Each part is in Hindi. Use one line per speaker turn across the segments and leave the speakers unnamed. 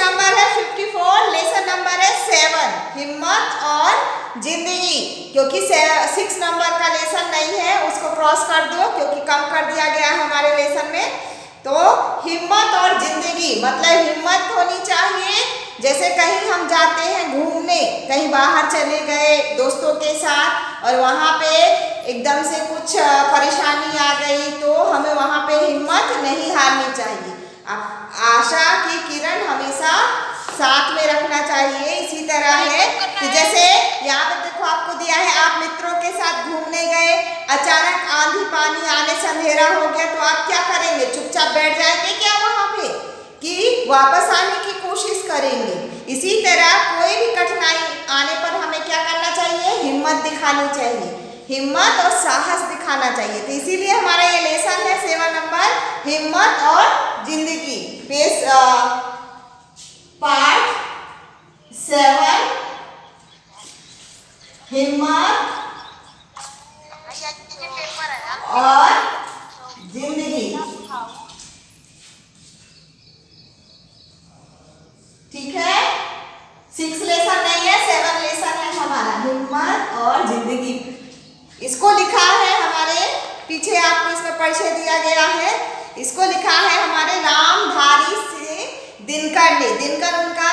नंबर है 54, लेसन नंबर है 7, हिम्मत और जिंदगी। क्योंकि 6 नंबर का लेसन नहीं है उसको क्रॉस कर दो क्योंकि कम कर दिया गया है हमारे लेसन में। तो हिम्मत और जिंदगी मतलब हिम्मत होनी चाहिए। जैसे कहीं हम जाते हैं घूमने, कहीं बाहर चले गए दोस्तों के साथ और वहाँ पे एकदम से कुछ परेशानी आ गई तो हमें वहाँ पे हिम्मत नहीं हारनी चाहिए। आशा की किरण हमेशा साथ में रखना चाहिए। इसी तरह है कि जैसे यहाँ पे देखो आपको दिया है, आप मित्रों के साथ घूमने गए, अचानक आंधी पानी आने से अंधेरा हो गया तो आप क्या करेंगे? चुपचाप बैठ जाएंगे क्या वहाँ पे कि वापस आने की कोशिश करेंगे? इसी तरह कोई भी कठिनाई आने पर हमें क्या करना चाहिए? हिम्मत दिखानी चाहिए, हिम्मत और साहस दिखाना चाहिए। तो इसीलिए हमारा ये लेसन है 7 नंबर, हिम्मत और जिंदगी। पेज पार्ट 7, हिम्मत और जिंदगी। ठीक है, 6 लेसन नहीं है, 7 लेसन है हमारा, हिम्मत और जिंदगी। इसको लिखा है हमारे पीछे, आपको इसमें परिचय दिया गया है। इसको लिखा है हमारे रामधारी से दिनकर ने। दिनकर उनका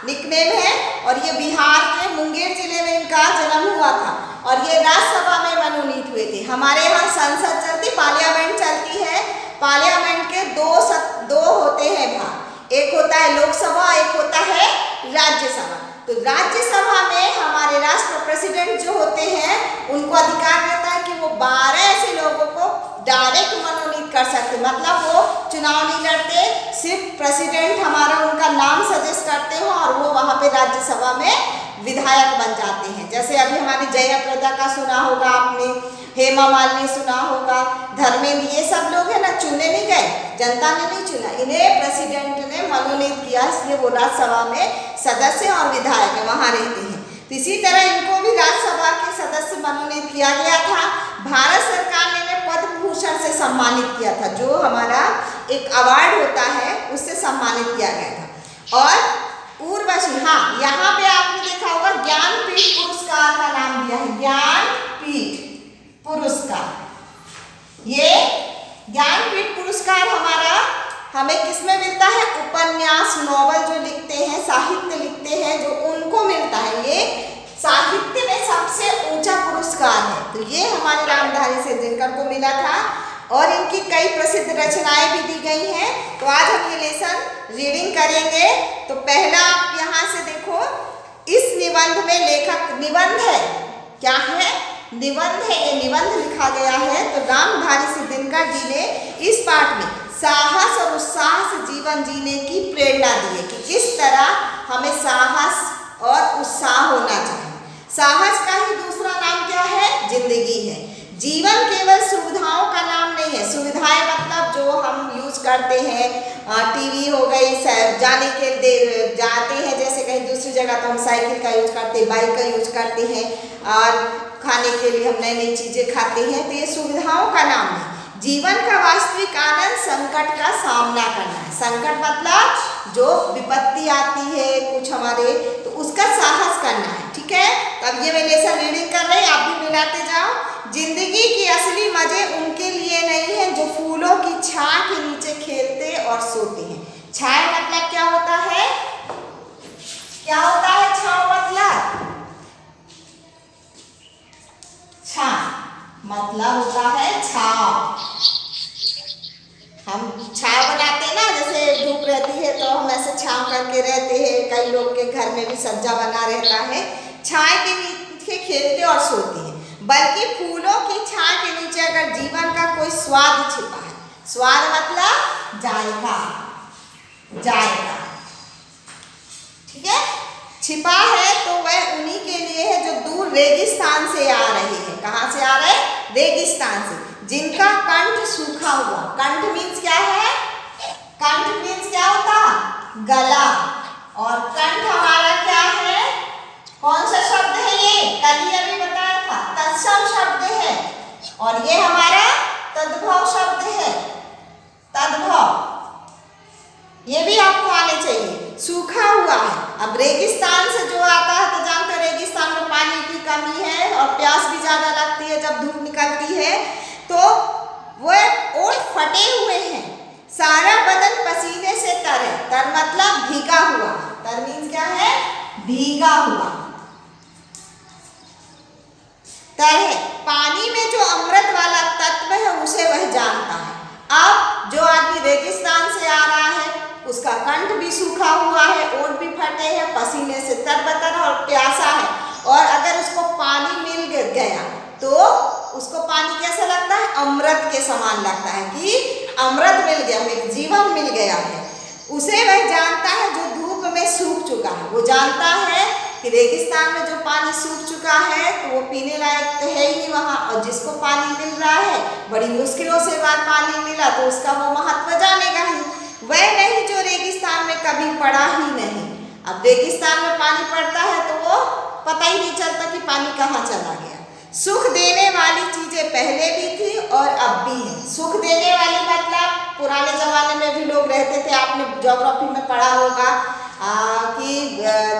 निकनेम है और ये बिहार के मुंगेर जिले में इनका जन्म हुआ था और ये राज्यसभा में मनोनीत हुए थे। हमारे यहाँ संसद चलती, पार्लियामेंट चलती है। पार्लियामेंट के दो होते हैं भाग, एक होता है लोकसभा, एक होता है राज्यसभा। तो राज्यसभा में हमारे राष्ट्र प्रेसिडेंट जो होते हैं उनको अधिकार रहता है कि वो 12 ऐसे लोगों को डायरेक्ट मनोनीत कर सकते, मतलब वो चुनाव नहीं लड़ते, सिर्फ प्रेसिडेंट हमारा उनका नाम सजेस्ट करते हो और वो वहाँ पे राज्यसभा में विधायक बन जाते हैं। जैसे अभी हमारी जयाप्रदा का सुना होगा आपने, हेमा मालिनी सुना होगा, धर्मेंद्र, ये सब लोग है ना, चुने नहीं गए, जनता ने नहीं चुना, इन्हें प्रेसिडेंट ने मनोनीत किया, इसलिए वो राज्यसभा में सदस्य और विधायक है, वहाँ रहते हैं। तो इसी तरह इनको भी राज्यसभा के सदस्य मनोनीत किया गया था। भारत सरकार ने इन्हें पद्म भूषण से सम्मानित किया था, जो हमारा एक अवार्ड होता है उससे सम्मानित किया गया था। और उर्वशी, हाँ यहाँ पे आपने देखा होगा ज्ञानपीठ पुरस्कार का नाम दिया है, ज्ञानपीठ पुरस्कार। ये ज्ञानपीठ पुरस्कार हमारा हमें किसमें मिलता है? उपन्यास, नॉवल जो लिखते हैं, साहित्य लिखते हैं, जो उनको मिलता है। ये साहित्य में सबसे ऊंचा पुरस्कार है। तो ये हमारे रामधारी से दिनकर को मिला था और इनकी कई प्रसिद्ध रचनाएं भी दी गई हैं। तो आज हम ये लेसन रीडिंग करेंगे। तो पहला आप यहाँ से देखो, इस निबंध में लेखक, निबंध है, क्या है? निबंध है, ये निबंध लिखा गया है। तो रामधारी से दिनकर जी ने इस पाठ में साहस और उत्साह से जीवन जीने की प्रेरणा दी है कि किस तरह हमें साहस और उत्साह होना चाहिए। साहस का ही दूसरा नाम क्या है? जिंदगी है। जीवन केवल सुविधाओं का नाम नहीं है। सुविधाएं मतलब जो हम यूज करते हैं, टीवी हो गई, जाने के जाते हैं जैसे कहीं दूसरी जगह तो हम साइकिल का यूज करते हैं, बाइक का यूज करते हैं और खाने के लिए हम नई नई चीज़ें खाते हैं। तो ये सुविधाओं का नाम है। जीवन का वास्तविक आनंद संकट का सामना करना है। संकट मतलब जो विपत्ति आती है कुछ हमारे, तो उसका साहस करना है। ठीक है, तो अब ये मैं लेसन रीडिंग कर रही, आप भी मिलाते जाओ। जिंदगी के असली मजे उनके लिए नहीं है जो फूलों की छाया के नीचे खेलते और सोते हैं। छाया मतलब क्या होता है? क्या होता है छाव मतलब? मतलब होता है छाव। हम छाव बनाते हैं ना, जैसे धूप रहती है तो हम ऐसे छाव करके रहते हैं। कई लोग के घर में भी सज्जा बना रहता है। छाया के नीचे खेलते और सोते हैं, बल्कि फूलों की छाया के नीचे अगर जीवन का कोई स्वाद छिपा है। स्वाद मतलब जायका, जायका, ठीक है, छिपा है तो वह उन्हीं के लिए है जो दूर रेगिस्तान से आ रहे हैं। कहाँ से आ रहे हैं? रेगिस्तान से। जिनका कंठ सूखा हुआ, कंठ मीन्स क्या है? कंठ मीन्स क्या होता? गला। और कंठ हमारा क्या है? कौन सा शब्द है ये? कल ही अभी बताया था, तत्सम शब्द है और ये हमारा तद्भव शब्द है। तद्भव ये भी आपको आने चाहिए। सूखा हुआ है। अब रेगिस्तान से जो आता है तो जानते हो रेगिस्तान में पानी की कमी है और प्यास भी ज़्यादा लगती है जब धूप निकलती है, तो वो ओठ फटे हुए हैं, सारा बदन पसीने से तर है। तर मतलब भीगा हुआ, तर मीन्स क्या है, भीगा हुआ। तर है पानी में जो अमृत वाला तत्व है उसे वह जानता है। अब जो आदमी रेगिस्तान से आ रहा है उसका कंठ भी सूखा हुआ है, ओठ भी फटे हैं, पसीने से तरबतर और प्यासा है, और अगर उसको पानी मिल गया तो उसको पानी कैसा लगता है, अमृत के समान लगता है कि अमृत मिल गया, एक जीवन मिल गया है। उसे वह जानता है जो धूप में सूख चुका है। वो जानता है कि रेगिस्तान में जो पानी सूख चुका है तो वो पीने लायक तो है ही नहीं वहाँ, और जिसको पानी मिल रहा है बड़ी मुश्किलों से वह पानी मिला तो उसका वो महत्व जानेगा ही। वह नहीं जो रेगिस्तान में कभी पड़ा ही नहीं। अब रेगिस्तान में पानी पड़ता है तो वो पता ही नहीं चलता कि पानी कहाँ चला गया। सुख देने वाली चीजें पहले भी थी और अब भी है। सुख देने वाली मतलब पुराने जमाने में भी लोग रहते थे, आपने ज्योग्राफी में पढ़ा होगा कि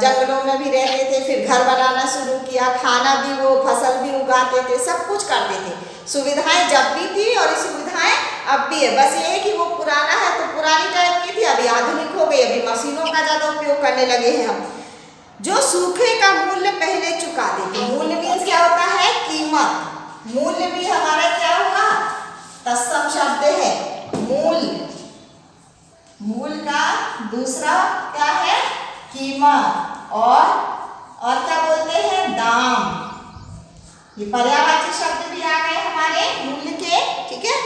जंगलों में भी रहते थे, फिर घर बनाना शुरू किया, खाना भी वो फसल भी उगाते थे, सब कुछ करते थे। सुविधाएं जब भी थी और ये सुविधाएं अब भी है, बस ये है कि वो पुराना है तो पुरानी टाइप की थी, अभी आधुनिक हो गई, अभी मशीनों का ज़्यादा उपयोग करने लगे हैं हम। जो सूखे का मूल्य पहले चुका देते। मूल्य मीन्स क्या होता है, कीमत। मूल्य भी हमारा क्या हुआ, तत्सम शब्द है, मूल्य। मूल्य का दूसरा क्या है, कीमत, और क्या बोलते हैं, दाम। ये पर्यायवाची शब्द भी आ गए हमारे मूल्य के, ठीक है।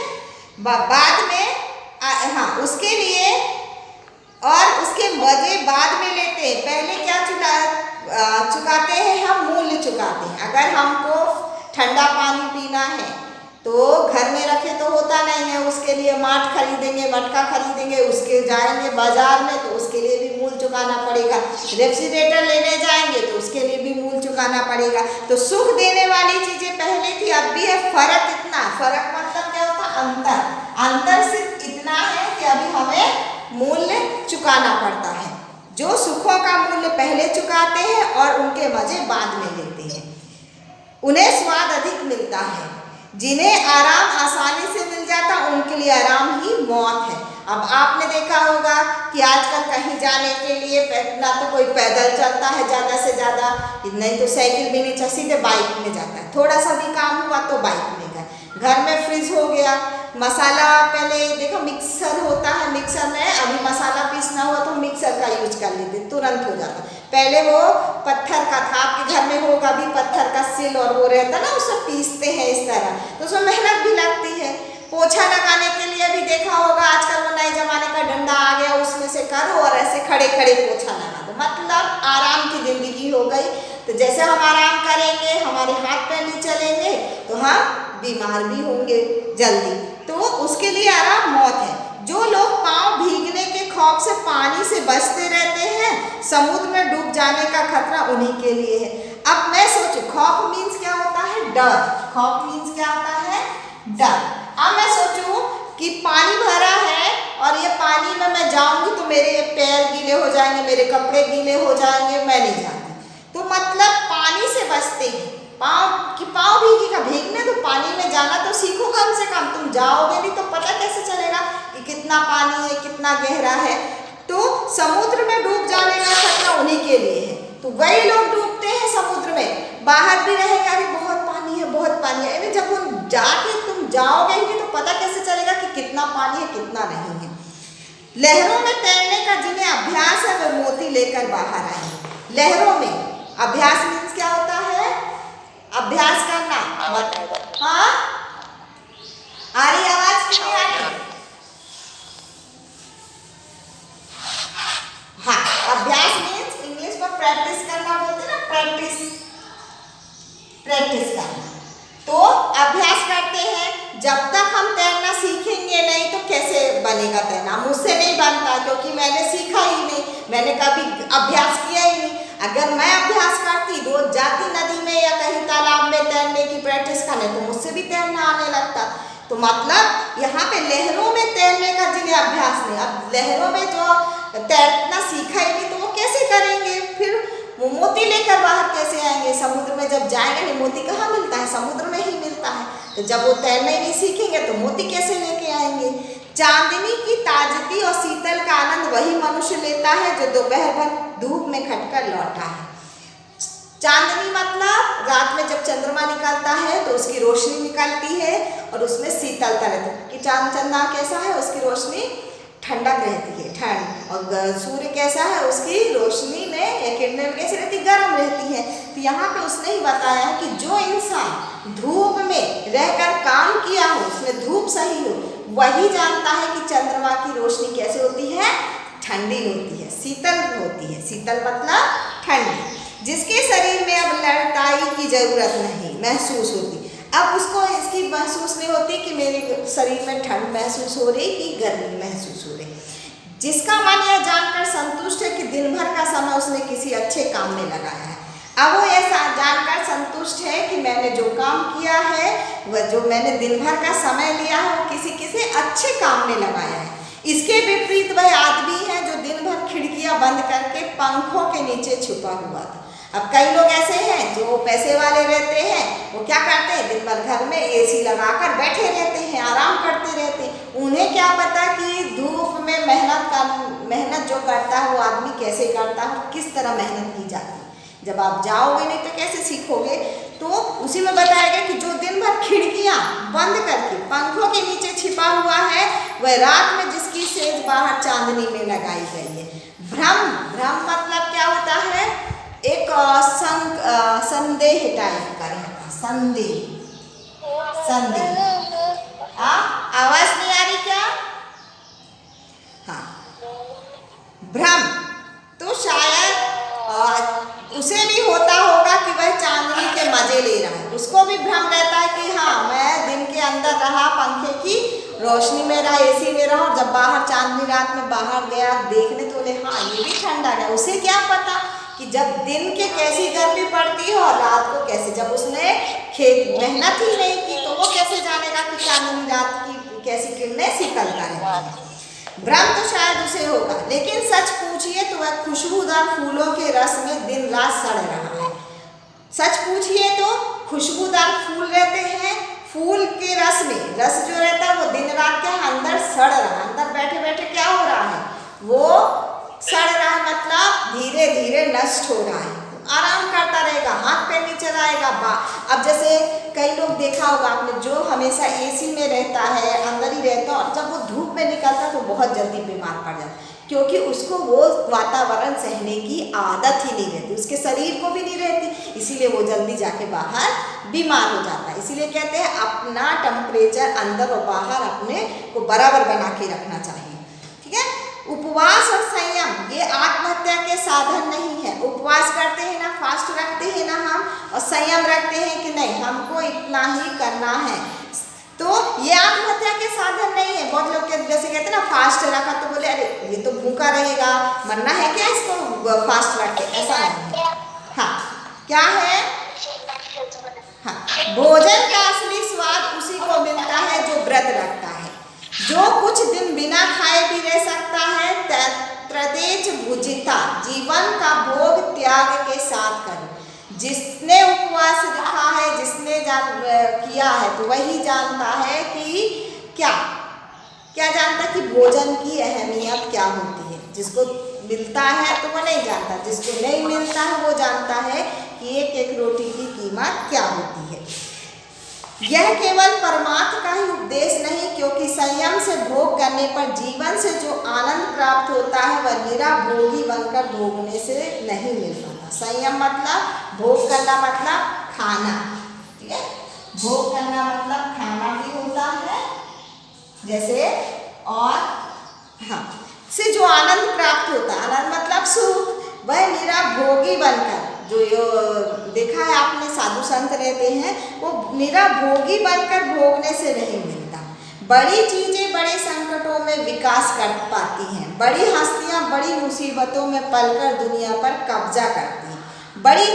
बाद में हाँ उसके लिए और उसके मजे बाद में लेते हैं। पहले क्या चुकाते हैं हम, मूल्य चुकाते हैं। अगर हमको ठंडा पानी पीना है तो घर में रखे तो होता नहीं है, उसके लिए माठ खरीदेंगे, मटका खरीदेंगे, उसके जाएंगे बाजार में तो उसके लिए भी मूल्य चुकाना पड़ेगा। रेफ्रिजरेटर लेने जाएंगे तो उसके लिए भी मूल्य चुकाना पड़ेगा। तो सुख देने वाली चीजें पहले थी अब भी है। फर्क इतना, फर्क मतलब क्या होता है, अंतर। अंतर सिर्फ इतना है कि अभी हमें मूल्य चुकाना पड़ता है। जो सुखों का मूल्य पहले चुकाते हैं और उनके मजे बाद में लेते हैं, उन्हें स्वाद अधिक मिलता है। जिन्हें आराम आसानी से मिल जाता उनके लिए आराम ही मौत है। अब आपने देखा होगा कि आजकल कहीं जाने के लिए ना तो कोई पैदल चलता है ज़्यादा से ज़्यादा, नहीं तो साइकिल भी नहीं चलती, सीधे बाइक में जाता है। थोड़ा सा भी काम हुआ तो बाइक में गए। घर में फ्रिज हो गया, मसाला पहले देखो मिक्सर होता है, मिक्सर में अभी मसाला पीसना हुआ तो मिक्सर का यूज कर लेते, तुरंत हो जाता। पहले वो पत्थर का था, आपके घर में होगा भी पत्थर का सिल और वो रहता ना, उससे पीसते हैं इस तरह, तो उसमें मेहनत भी लगती है। पोछा लगाने के लिए भी देखा होगा आजकल वो नए जमाने का डंडा आ गया, उसमें से करो और ऐसे खड़े खड़े पोछा लगा दो, मतलब आराम की जिंदगी हो गई। तो जैसे हम आराम करेंगे, हमारे हाथ पैर नहीं चलेंगे तो हम बीमार भी होंगे जल्दी, तो उसके लिए आराम मौत है। जो लोग पांव भीगने के खौफ से पानी से बचते रहते हैं, समुद्र में डूब जाने का खतरा उन्हीं के लिए है। अब मैं सोचूं, खौफ मीन्स क्या होता है, डर। खौफ मीन्स क्या होता है, डर। अब मैं सोचूं कि पानी भरा है और ये पानी में मैं जाऊंगी तो मेरे पैर गीले हो जाएंगे, मेरे कपड़े गीले हो जाएंगे, मैं नहीं जाती। तो मतलब पानी से बचते हैं, पाँव भीगेगा, भीगने तो पानी में जाना तो सीखो कम से कम। तुम जाओगे नहीं तो पता कैसे चलेगा कि कितना पानी है, कितना गहरा है। तो समुद्र में डूब जाने का खतरा उन्हीं के लिए है। तो वही लोग डूबते हैं समुद्र में, बाहर भी रहेंगे, अरे बहुत पानी है, बहुत पानी है। अरे जब वो जाके तुम जाओगे ही तो पता कैसे चलेगा कि कितना पानी है, कितना नहीं है। लहरों में तैरने का जिन्हें अभ्यास है वे मोती लेकर बाहर आएंगे। लहरों में अभ्यास मीन्स क्या होता है, अभ्यास करना। हाँ, आ रही आवाज नहीं आ रही? हाँ, अभ्यास मीन्स इंग्लिश में प्रैक्टिस करना बोलते हैं ना, प्रैक्टिस करना। तो अभ्यास करते हैं। जब तक हम तैरना सीखेंगे नहीं तो कैसे बनेगा तैरना? मुझसे नहीं बनता क्योंकि मैंने सीखा ही नहीं, मैंने कभी अभ्यास किया ही नहीं। अगर मैं अभ्यास करती, रोज जाती नदी में या कहीं तालाब में तैरने की प्रैक्टिस करने, तो मुझसे भी तैरना आने लगता। तो मतलब यहाँ पे लहरों में तैरने का जिन्हें अभ्यास नहीं, अब लहरों में जो तैरना सीखा ही नहीं तो वो मोती लेकर बाहर कैसे आएंगे? समुद्र में जब जाएंगे नहीं, मोती कहाँ मिलता है? समुद्र में ही मिलता है। तो जब वो तैरना ही नहीं सीखेंगे तो मोती कैसे लेके आएंगे? चांदनी की ताजगी और शीतल का आनंद वही मनुष्य लेता है जो दोपहर भर धूप में खटकर लौटा है। चांदनी मतलब रात में जब चंद्रमा निकलता है तो उसकी रोशनी निकलती है और उसमें शीतलता रहती है कि चांद चंदा कैसा है, उसकी रोशनी ठंडक रहती है, ठंड। और सूर्य कैसा है, उसकी रोशनी में किरणें कैसी रहती, गर्म रहती है। तो यहाँ पे उसने ही बताया है कि जो इंसान धूप में रहकर काम किया हो, उसमें धूप सही हो, वही जानता है कि चंद्रमा की रोशनी कैसे होती है, ठंडी होती है, शीतल होती है। शीतल मतलब ठंडी। जिसके शरीर में अब लड़ताई की जरूरत नहीं महसूस होती, अब उसको इसकी महसूस नहीं होती कि मेरे शरीर में ठंड महसूस हो रही कि गर्मी महसूस हो रही। जिसका मन यह जानकर संतुष्ट है कि दिन भर का समय उसने किसी अच्छे काम में लगाया है। अब वो ऐसा जानकर संतुष्ट है कि मैंने जो काम किया है, वह जो मैंने दिन भर का समय लिया है, वो किसी अच्छे काम में लगाया है। इसके विपरीत वह आदमी है जो दिन भर खिड़कियां बंद करके पंखों के नीचे छुपा हुआ था। अब कई लोग ऐसे हैं जो पैसे वाले रहते हैं, वो क्या करते हैं, दिन भर घर में एसी लगाकर बैठे रहते हैं, आराम करते रहते हैं। उन्हें क्या पता कि धूप में मेहनत जो करता है वो आदमी कैसे करता है, किस तरह मेहनत की जाती है। जब आप जाओगे नहीं तो कैसे सीखोगे? तो उसी में बताया गया कि जो दिन भर खिड़कियां बंद करके पंखों के नीचे छिपा हुआ है, वह रात में जिसकी सेज बाहर चांदनी में लगाई गई है। भ्रम मतलब क्या होता है? एक संदेह टाइप का रहता, संदेह। आवाज नहीं आ रही क्या? हाँ, भ्रम तो शायद उसे भी होता होगा कि वह चांदनी के मजे ले रहा है, उसको भी भ्रम रहता है कि हाँ मैं दिन के अंदर रहा, पंखे की रोशनी में रहा, एसी में रहा, और जब बाहर चांदनी रात में बाहर गया देखने तो बोले हाँ ये भी ठंडा गया। उसे क्या पता कि जब दिन के कैसी गर्मी पड़ती है और रात को कैसे, जब उसने मेहनत ही नहीं की तो वो कैसे जानेगा कि चांदनी रात की कैसी किरणें शीतलता है। भ्रम तो शायद उसे होगा, लेकिन सच पूछिए तो वह खुशबूदार फूलों के रस में दिन रात सड़ रहा है। सच पूछिए तो खुशबूदार फूल रहते हैं, फूल के रस में, रस जो रहता है वो दिन रात के अंदर सड़ रहा है। अंदर बैठे बैठे क्या हो रहा है, वो सड़ रहा है, मतलब धीरे धीरे नष्ट हो रहा है। आराम करता रहेगा, हाथ पैर नहीं चलाएगा। अब जैसे कई लोग देखा होगा आपने जो हमेशा एसी में रहता है, अंदर ही रहता है, और जब वो धूप में निकलता है तो बहुत जल्दी बीमार पड़ जाता है, क्योंकि उसको वो वातावरण सहने की आदत ही नहीं रहती, उसके शरीर को भी नहीं रहती, इसीलिए वो जल्दी जाके बाहर बीमार हो जाता है। इसीलिए कहते हैं अपना टेम्परेचर अंदर और बाहर अपने को बराबर बना के रखना चाहिए। ठीक है। उपवास और संयम ये आत्महत्या के साधन नहीं है। उपवास करते हैं ना, फास्ट रखते हैं ना हम, और संयम रखते हैं कि नहीं हमको इतना ही करना है, तो ये आत्महत्या के साधन नहीं है। बहुत लोग जैसे कहते हैं ना फास्ट रखा तो बोले अरे ये तो भूखा रहेगा, मरना है क्या इसको फास्ट रख के, ऐसा नहीं। हाँ क्या है, हाँ भोजन का असली स्वाद उसी को मिलता है जो व्रत रखता है। जो कुछ दिन बिना खाए भी रह सकता है, त्रदेच भुजिता, जीवन का भोग त्याग के साथ करो। जिसने उपवास रखा है, जिसने किया है, तो वही जानता है कि क्या जानता है कि भोजन की अहमियत क्या होती है। जिसको मिलता है तो वो नहीं जानता, जिसको नहीं मिलता है वो जानता है कि एक एक रोटी की कीमत क्या होती है। यह केवल परमात्मा का ही उपदेश नहीं, क्योंकि संयम से भोग करने पर जीवन से जो आनंद प्राप्त होता है वह निराभोगी बनकर भोगने से नहीं मिल पाता। संयम मतलब भोग करना, मतलब खाना। ठीक है, भोग करना मतलब खाना भी होता है जैसे, और हाँ से जो आनंद प्राप्त होता है, आनंद मतलब सुख, वह निराभोगी बनकर, जो देखा है आपने साधु संत रहते हैं, वो निराभोगी बनकर भोगने से नहीं मिलता। बड़ी चीजें बड़े संकटों में विकास कर पाती हैं। बड़ी हस्तियां बड़ी मुसीबतों में पलकर दुनिया पर कब्जा करती हैं। बड़ी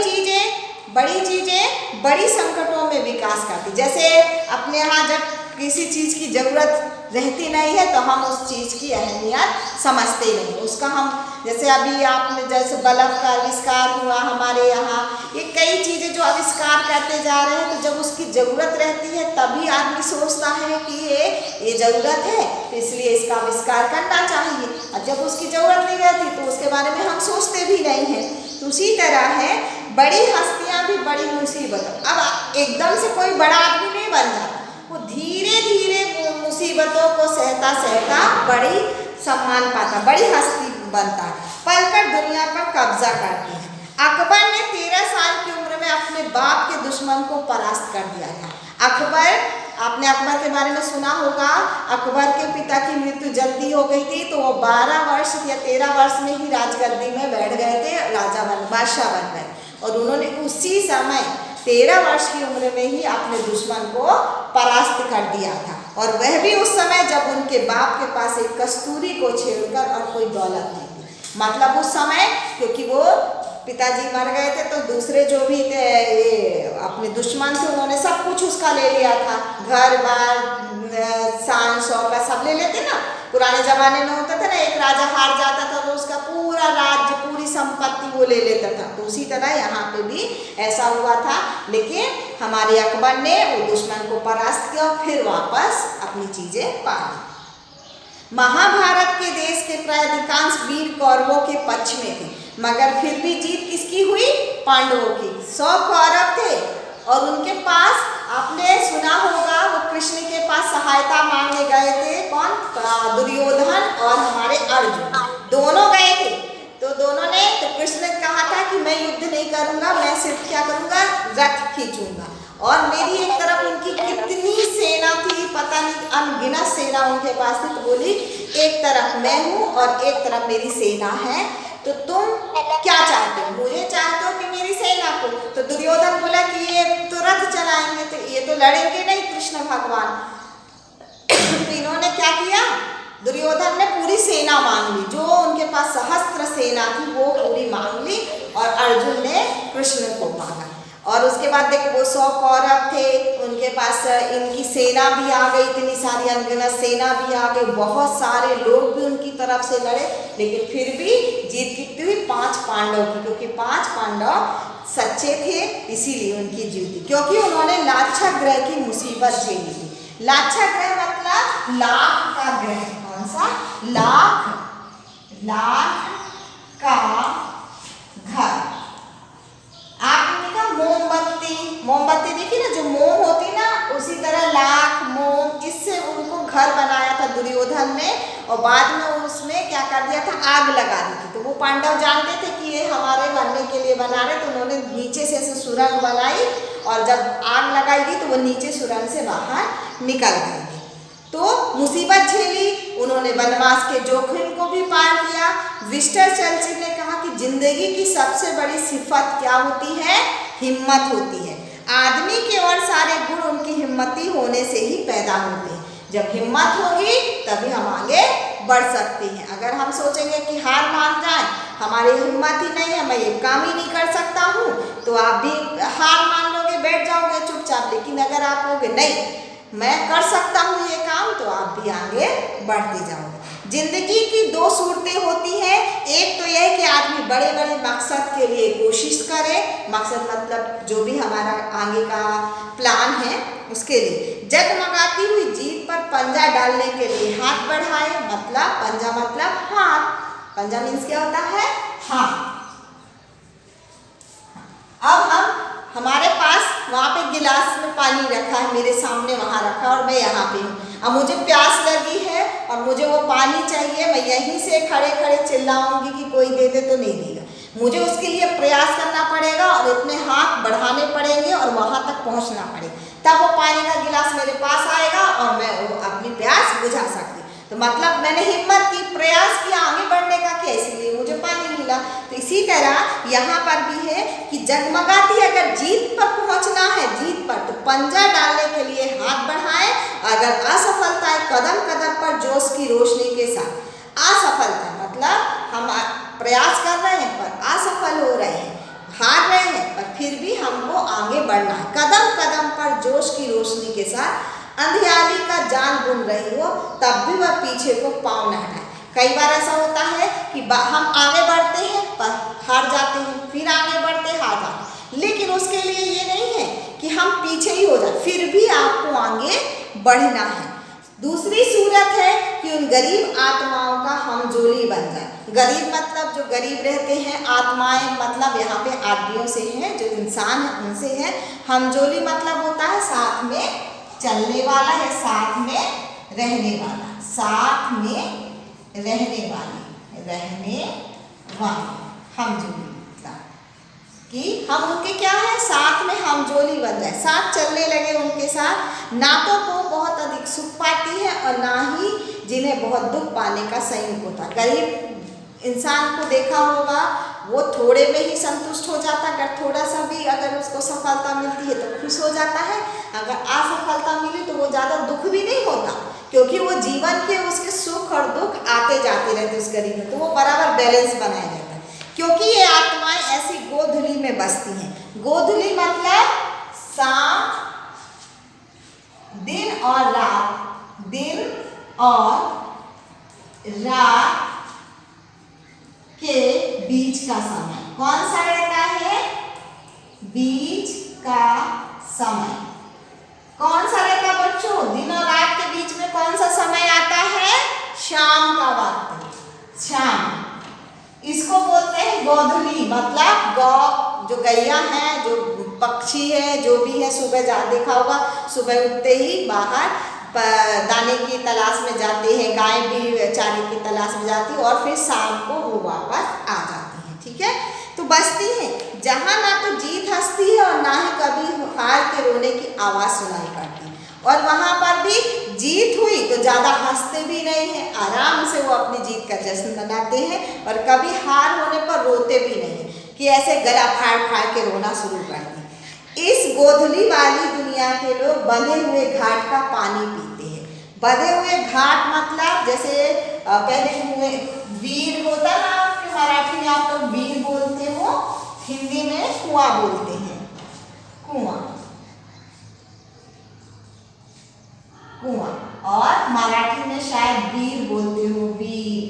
चीजें बड़ी संकटों में विकास करती। जैसे अपने यहाँ जब किसी चीज की जरूरत रहती नहीं है तो हम उस चीज़ की अहमियत समझते नहीं। उसका हम जैसे अभी आपने जैसे बल्ब का आविष्कार हुआ हमारे यहाँ, ये कई चीज़ें जो आविष्कार करते जा रहे हैं, तो जब उसकी ज़रूरत रहती है तभी आदमी सोचता है कि ये ज़रूरत है तो इसलिए इसका आविष्कार करना चाहिए, और जब उसकी ज़रूरत नहीं रहती तो उसके बारे में हम सोचते भी नहीं हैं। तो उसी तरह है बड़ी हस्तियाँ भी बड़ी मुसीबत। अब एकदम से कोई बड़ा आदमी नहीं बन जाता, वो धीरे धीरे मुसीबतों को सहता सहता बड़ी सम्मान पाता, बड़ी हस्ती बनता है, पलकर दुनिया पर कब्जा करती है। अकबर ने 13 साल की उम्र में अपने बाप के दुश्मन को परास्त कर दिया था। अकबर, आपने अकबर के बारे में सुना होगा, अकबर के पिता की मृत्यु जल्दी हो गई थी तो वो 12 वर्ष या 13 वर्ष में ही राजगद्दी में बैठ गए थे, राजा बन बादशाह बन गए, और उन्होंने उसी समय 13 वर्ष की उम्र में ही अपने दुश्मन को परास्त कर दिया था, और वह भी उस समय जब उनके बाप के पास एक कस्तूरी को छेड़कर और कोई दौलत नहीं थी। मतलब उस समय क्योंकि वो पिताजी मर गए थे तो दूसरे जो भी थे ये अपने दुश्मन थे, उन्होंने सब कुछ उसका ले लिया था, घर बार शान शौकत सब ले लेते ना। पुराने ज़माने में होता था ना, एक राजा हार जाता था तो उसका पूरा राज्य पूरी संपत्ति वो ले लेता था, तो उसी तरह यहाँ पे भी ऐसा हुआ था। लेकिन हमारे अकबर ने वो दुश्मन को परास्त किया और फिर वापस अपनी चीज़ें पा ली। महाभारत के देश के प्राय अधिकांश वीर कौरवों के पक्ष में थे, मगर फिर भी जीत किसकी हुई? पांडवों की। 100 कौरव थे और उनके पास, आपने सुना होगा, वो कृष्ण के पास सहायता मांगने गए थे। कौन? दुर्योधन और हमारे अर्जुन दोनों गए थे। तो दोनों ने, तो कृष्ण ने कहा था कि मैं युद्ध नहीं करूंगा, मैं सिर्फ क्या करूंगा, रथ खींचूंगा। और मेरी एक तरफ उनकी कितनी सेना थी, पता नहीं, अनगिनत सेना उनके पास थी। तो बोली एक तरफ मैं हूँ और एक तरफ मेरी सेना है, तो तुम क्या चाहते हो? मुझे चाहते हो कि मेरी सेना को? तो दुर्योधन बोला कि ये तो रथ चलाएंगे, तो ये तो लड़ेंगे नहीं कृष्ण भगवान। तो इन्होंने क्या किया, दुर्योधन ने पूरी सेना मांग ली, जो उनके पास सहस्त्र सेना थी वो पूरी मांग ली, और अर्जुन ने कृष्ण को मांगा। और उसके बाद देखो वो 100 कौरव थे, उनके पास इनकी सेना भी आ गई, इतनी सारी अनगिनत सेना भी आ गई, बहुत सारे लोग भी उनकी तरफ से लड़े, लेकिन फिर भी जीत कितनी हुई? 5 पांडव की, क्योंकि 5 पांडव सच्चे थे इसीलिए उनकी जीत थी, क्योंकि उन्होंने लाक्षागृह की मुसीबत झेली थी। लाक्षागृह मतलब लाख का ग्रह। कौन सा? लाख, लाख का घर। आपने देखा मोमबत्ती, मोमबत्ती देखी ना, जो मोम होती ना, उसी तरह लाख मोम, इससे उनको घर बनाया था दुर्योधन ने, और बाद में उसमें क्या कर दिया था, आग लगा दी थी। तो वो पांडव जानते थे कि ये हमारे मरने के लिए बना रहे, तो उन्होंने नीचे से ऐसे सुरंग बनाई, और जब आग लगाएगी तो वो नीचे सुरंग से बाहर निकल गई। तो मुसीबत झेली उन्होंने, वनवास के जोखिम को भी पार किया। विस्टर चर्चिल ने कहा कि जिंदगी की सबसे बड़ी सिफत क्या होती है? हिम्मत होती है। आदमी के और सारे गुण उनकी हिम्मती होने से ही पैदा होते हैं। जब हिम्मत होगी तभी हम आगे बढ़ सकते हैं। अगर हम सोचेंगे कि हार मान जाए, हमारी हिम्मत ही नहीं है, मैं ये काम ही नहीं कर सकता हूँ, तो आप भी हार मान लोगे, बैठ जाओगे चुपचाप। लेकिन अगर आप कहोगे नहीं मैं कर सकता हूँ ये काम, तो आप भी आगे बढ़ते जाओगे। जिंदगी की 2 सूरतें होती हैं, एक तो यह है कि आदमी बड़े बड़े मकसद के लिए कोशिश करे, मकसद मतलब जो भी हमारा आगे का प्लान है उसके लिए। जगमगाती हुई जीत पर पंजा डालने के लिए हाथ बढ़ाए, मतलब पंजा मतलब हाथ, पंजा मीन्स क्या होता है? हाथ। अब हमारे पास वहाँ पे गिलास में पानी रखा है, मेरे सामने वहाँ रखा, और मैं यहाँ पे हूँ। अब मुझे प्यास लगी है और मुझे वो पानी चाहिए, मैं यहीं से खड़े खड़े चिल्लाऊंगी कि कोई दे दे तो नहीं देगा। मुझे उसके लिए प्रयास करना पड़ेगा और इतने हाथ बढ़ाने पड़ेंगे और वहाँ तक पहुँचना पड़ेगा, तब वो पानी का गिलास मेरे पास आएगा और मैं अपनी प्यास बुझा सकती। तो मतलब मैंने हिम्मत की, प्रयास किया आगे बढ़ने का, कि इसीलिए मुझे पानी मिला। तो इसी तरह यहाँ पर भी है कि जगमगाती, अगर जीत पर पहुँचना है, जीत पर, तो पंजा डालने के लिए हाथ बढ़ाएं। अगर असफलता है, कदम कदम पर जोश की रोशनी के साथ। असफलता मतलब हम प्रयास कर रहे हैं पर असफल हो रहे हैं, हार रहे हैं, पर फिर भी हमको आगे बढ़ना है। कदम कदम पर जोश की रोशनी के साथ अंधियारी का जाल बुन रही हो तब भी वह पीछे को पाँव न हटाए। कई बार ऐसा होता है कि हम आगे बढ़ते हैं पर हार जाते हैं, फिर आगे बढ़ते हार जाते हैं, लेकिन उसके लिए ये नहीं है कि हम पीछे ही हो जाए, फिर भी आपको आगे बढ़ना है। दूसरी सूरत है कि उन गरीब आत्माओं का हमजोली बन जाए। गरीब मतलब जो गरीब रहते हैं, आत्माएं मतलब यहाँ पे आदमियों से हैं, जो इंसान है उनसे है। हमजोली मतलब होता है साथ में चलने वाला या साथ में रहने वाला, साथ में रहने वाली हमजोली मतलब कि हम उनके क्या है, साथ में हमजोली बन जाए, साथ चलने लगे उनके साथ। ना तो वो बहुत अधिक सुख पाती है और ना ही जिन्हें बहुत दुख पाने का संयोग होता है। गरीब इंसान को देखा होगा, वो थोड़े में ही संतुष्ट हो जाता, अगर थोड़ा सा भी अगर उसको सफलता मिलती है तो खुश हो जाता है, अगर असफलता मिली तो वो ज़्यादा दुख भी नहीं होता, क्योंकि वो जीवन के उसके सुख और दुख आते जाते रहते उस गरीब में, तो वो बराबर बैलेंस बनाया जाता है। क्योंकि ये आत्माएं ऐसी गोधुली में बसती हैं। गोधुली मतलब सांझ, दिन और रात, दिन और रात के बीच का समय। कौन सा रहता है? बीच का समय। कौन सा रहता है बच्चों? दिन और रात के बीच में कौन सा समय आता है? शाम का वक्त, शाम। इसको बोलते हैं गोधुली, मतलब गौ जो गैया है, जो पक्षी है, जो भी है, सुबह देखा होगा, सुबह उठते ही बाहर दाने की तलाश में जाते हैं, गाय भी चारे की तलाश में जाती है और फिर शाम को वो वापस आ जाती है। ठीक है, तो बसती हैं जहाँ ना तो जीत हंसती है और ना ही कभी हार के रोने की आवाज़ सुनाई पड़ती, और वहाँ पर भी जीत हुई तो ज़्यादा हंसते भी नहीं हैं, आराम से वो अपनी जीत का जश्न मनाते हैं, और कभी हार होने पर रोते भी नहीं कि ऐसे गला फाड़ फाड़ के रोना शुरू कर दें। इस गोधुली वाली दुनिया के लोग बंधे हुए घाट का पानी पीते हैं। बंधे हुए घाट मतलब जैसे पहले हुए वीर होता ना, आपके मराठी में आप लोग वीर बोलते हो, हिंदी में कुआं बोलते हैं, कुआं, कुआं, और मराठी में शायद वीर बोलते हो, वीर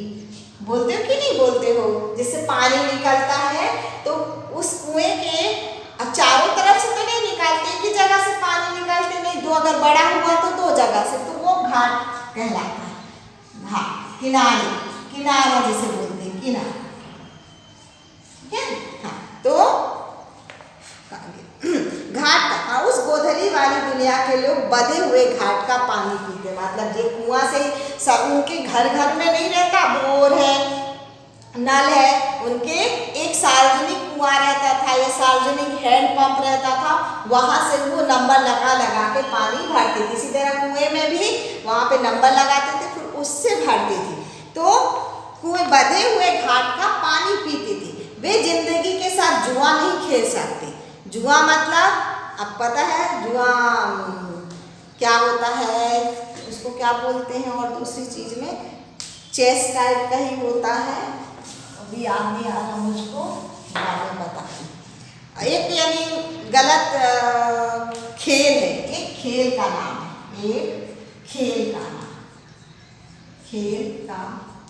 बोलते हो कि नहीं बोलते हो, जिससे पानी निकलता है, तो उस कुएं के चारों तरफ से तो नहीं निकालते, एक ही जगह से पानी निकालते नहीं, दो अगर बड़ा हुआ तो दो जगह से, तो वो घाट कहलाता है। घाट, किनारे, किनारा जिसे बोलते हैं, किनारा। ठीक है, हाँ, तो घाट का, हाँ, उस गोधली वाली दुनिया के लोग बंधे हुए घाट का पानी पीते, मतलब ये कुआं से सब उनके घर घर में नहीं रहता, बोर है, नल है, उनके एक सार्वजनिक कुआं रहता था या सार्वजनिक हैंडपंप रहता था, वहाँ से वो नंबर लगा लगा के पानी भरते थे। इसी तरह कुएं में भी वहाँ पे नंबर लगाते थे, फिर उससे भरते थे। तो कुएं बंधे हुए घाट का पानी पीते थे। वे जिंदगी के साथ जुआ नहीं खेल सकते। जुआ मतलब अब पता है जुआ क्या होता है, उसको क्या बोलते हैं, और दूसरी चीज़ में चेस टाइप का ही होता है, अभी याद नहीं आ रहा मुझको, बाद में बताती। एक यानी गलत खेल है, एक खेल का नाम है, एक खेल का नाम, खेल का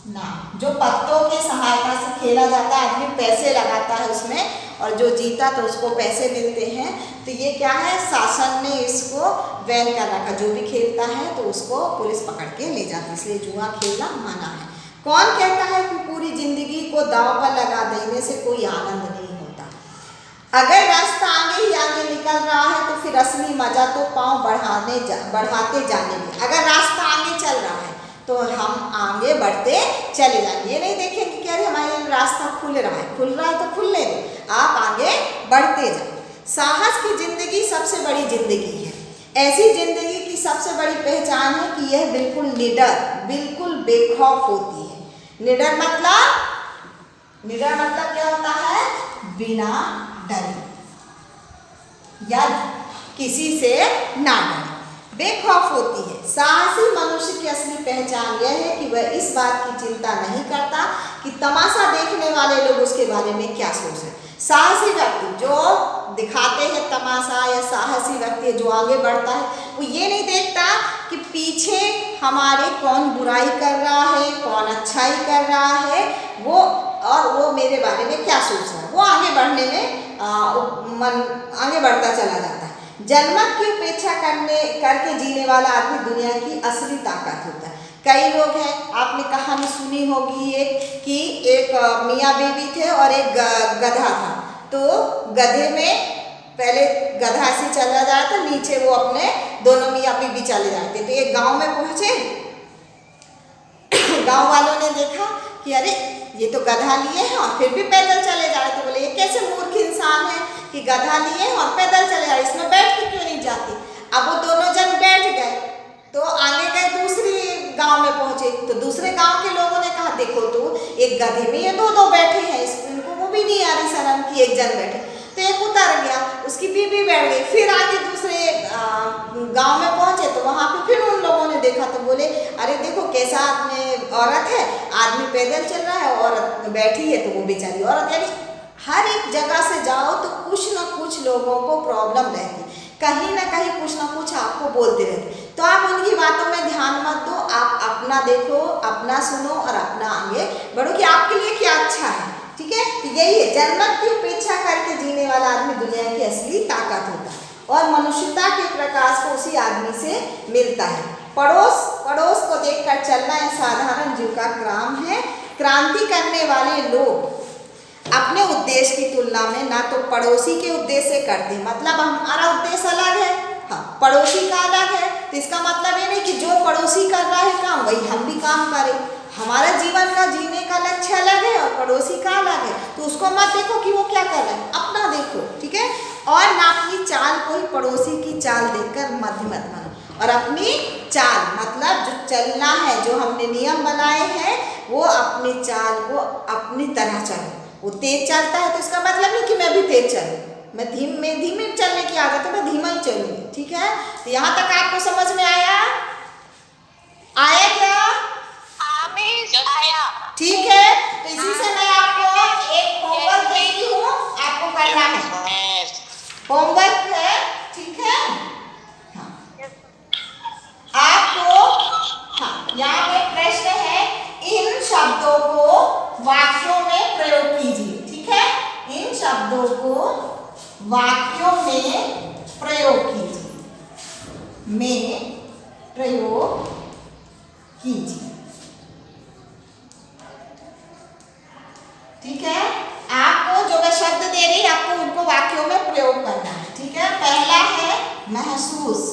नाम जो पत्तों के सहायता से खेला जाता है, आदमी पैसे लगाता है उसमें और जो जीता तो उसको पैसे मिलते हैं। तो ये क्या है, शासन ने इसको बैन कर रखा, जो भी खेलता है तो उसको पुलिस पकड़ के ले जाती है, इसलिए जुआ खेलना मना है। कौन कहता है कि पूरी जिंदगी को दांव पर लगा देने से कोई आनंद नहीं होता। अगर रास्ता आगे ही आगे निकल रहा है तो फिर असली मजा तो पाँव बढ़ाते जाने में। अगर रास्ता आगे चल रहा है तो हम आगे बढ़ते चले जाएंगे, ये नहीं देखेंगे कि अरे हमारे रास्ता खुल रहा है तो खुलने दो, आप आगे बढ़ते जाओ। साहस की जिंदगी सबसे बड़ी जिंदगी है। ऐसी जिंदगी की सबसे बड़ी पहचान है कि यह बिल्कुल निडर, बिल्कुल बेखौफ होती है। निडर मतलब क्या होता है, बिना डरे या किसी से ना डरे, बेखौफ होती है। साहसी मनुष्य की असली पहचान यह है कि वह इस बात की चिंता नहीं करता कि तमाशा देखने वाले लोग उसके बारे में क्या सोच रहे हैं। साहसी व्यक्ति जो दिखाते हैं तमाशा या साहसी व्यक्ति जो आगे बढ़ता है, वो ये नहीं देखता कि पीछे हमारे कौन बुराई कर रहा है, कौन अच्छाई कर रहा है, वो और वो मेरे बारे में क्या सोच रहा है। वो आगे बढ़ने में आगे बढ़ता चला जाता है। जनमत की उपेक्षा करके जीने वाला आदमी दुनिया की असली ताकत होता है। कई लोग हैं, आपने कहानी सुनी होगी कि एक मियाँ बीवी थे और एक गधा था। तो गधे में पहले गधा से चला जाता, नीचे वो अपने दोनों मियाँ बीवी चले जाते। तो एक गांव में पहुंचे, गांव वालों ने देखा कि अरे ये तो गधा लिए हैं और फिर भी पैदल चले जा रहे। तो बोले ये कैसे मूर्ख इंसान है कि गधा लिए हैं और पैदल चले जा रहे, इसमें बैठ के क्यों नहीं जाती। अब वो दोनों जन बैठ गए, तो आगे गए, दूसरी गांव में पहुंचे। तो दूसरे गांव के लोगों ने कहा देखो तो एक गधे में ये दो बैठे हैं, इनको वो भी नहीं आ रही शर्म कि एक जन बैठे। तो एक उतर गया, उसकी बीवी बैठ गई। फिर आगे दूसरे गांव में पहुंचे तो वहां पे फिर उन लोगों ने देखा तो बोले अरे देखो कैसा औरत है, आदमी पैदल चल रहा है, औरत बैठी है, तो वो बेचारी औरत। यानी हर एक जगह से जाओ तो कुछ ना कुछ लोगों को प्रॉब्लम रहती, कहीं ना कहीं कुछ ना कुछ आपको बोलते रहते। तो आप उनकी बातों में ध्यान मत दो, आप अपना देखो, अपना सुनो और अपना आगे बढ़ो कि आपके लिए क्या अच्छा है। ठीक है, तो यही है, जनमत की उपेक्षा करके जीने वाला आदमी दुनिया की असली ताकत होता है और मनुष्यता के प्रकाश को उसी आदमी से मिलता है। पड़ोस को देखकर चलना एक साधारण जीव का काम है। क्रांति करने वाले लोग अपने उद्देश्य की तुलना में ना तो पड़ोसी के उद्देश्य से करते, मतलब हमारा उद्देश्य अलग है, हाँ पड़ोसी का अलग है। तो इसका मतलब ये नहीं कि जो पड़ोसी कर रहा है काम वही हम भी काम करें। हमारा जीवन का जीने का लक्ष्य अलग है और पड़ोसी का अलग है। तो उसको मत देखो कि वो क्या कर रहा है, अपना देखो। ठीक है, और ना अपनी चाल को ही पड़ोसी की चाल देखकर मध्य मत मानो। और अपनी चाल मतलब जो चलना है, जो हमने नियम बनाए हैं, वो अपनी चाल को अपनी तरह चलो। वो तेज चलता है तो इसका मतलब नहीं कि मैं भी तेज चलूँ, मैं धीमे चलने की आदत है, मैं धीमा ही चलूँगी। ठीक है, तो यहाँ तक आपको समझ में आया क्या? आया। ठीक है, तो इसी से मैं आपको एक होमवर्क देती हूँ, आपको करना है, होमवर्क है। ठीक है, हाँ आपको, हाँ यहाँ पे प्रश्न है, इन शब्दों को वाक्यों में प्रयोग कीजिए। ठीक है, इन शब्दों को वाक्यों में प्रयोग कीजिए, में प्रयोग कीजिए। ठीक है, आपको जो मैं शब्द दे रही आपको उनको वाक्यों में प्रयोग करना है। ठीक है, पहला है महसूस,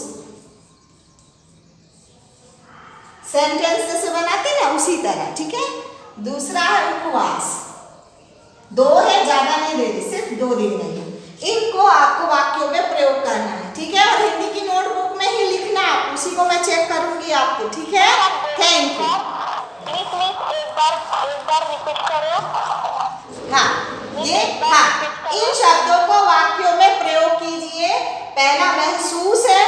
सेंटेंस जैसे बनाते ना उसी तरह। ठीक है, दूसरा है उपवास, दो है, ज्यादा नहीं दे रही, सिर्फ 2 दे रही है। इनको आपको वाक्यों में प्रयोग करना है। ठीक है, और हिंदी की नोटबुक में ही लिखना, उसी को मैं चेक करूंगी आपको। ठीक है, थैंक यू। एक बार रिपीट करो। हाँ, इन शब्दों को वाक्यों में प्रयोग कीजिए। पहला महसूस है,